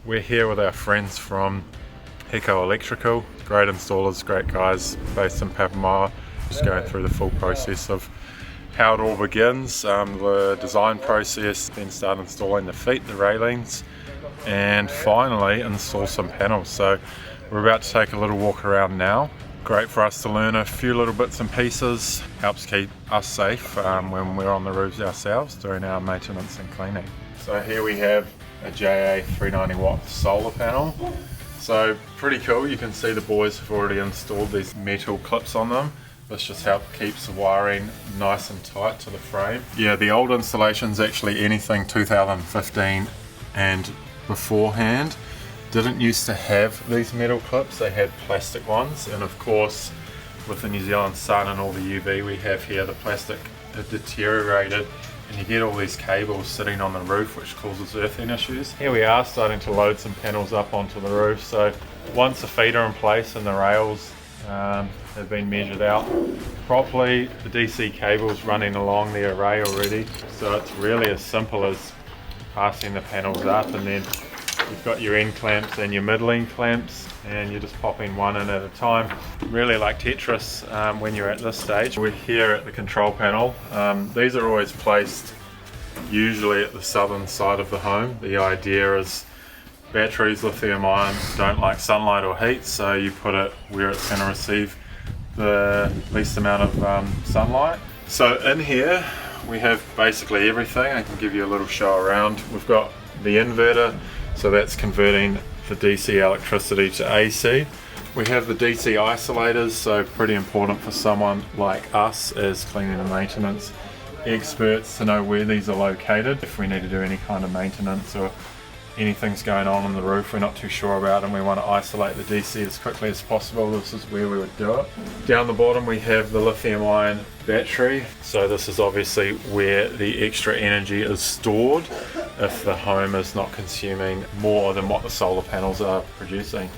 We're here with our friends from HIKO Electrical. Great installers, great guys based in Papamoa. Just going through the full process of how it all begins, the design process, then start installing the feet, the railings, and finally install some panels. So we're about to take a little walk around now. Great for us to learn a few little bits and pieces. Helps keep us safe when we're on the roofs ourselves doing our maintenance and cleaning. So here we have a JA 390 watt solar panel. So pretty cool. You can see the boys have already installed these metal clips on them. This just keeps the wiring nice and tight to the frame. Yeah, the old installations, actually anything 2015 and beforehand, didn't used to have these metal clips. They had plastic ones, and of course with the New Zealand sun and all the UV we have here, the plastic had deteriorated and you get all these cables sitting on the roof which causes earthing issues. Here we are starting to load some panels up onto the roof. So once the feet are in place and the rails have been measured out properly, the DC cable's running along the array already, so it's really as simple as passing the panels up, and then you've got your end clamps and your middling clamps, and you're just popping one in at a time. Really like Tetris when you're at this stage. We're here at the control panel. These are always placed usually at the southern side of the home. The idea is batteries, lithium ion, don't like sunlight or heat, so you put it where it's going to receive the least amount of sunlight. So in here we have basically everything. I can give you a little show around. We've got the inverter, so that's converting the DC electricity to AC. We have the DC isolators, so pretty important for someone like us as cleaning and maintenance experts to know where these are located. If we need to do any kind of maintenance or anything's going on the roof we're not too sure about and we want to isolate the DC as quickly as possible, this is where we would do it. Down the bottom we have the lithium ion battery, so this is obviously where the extra energy is stored if the home is not consuming more than what the solar panels are producing.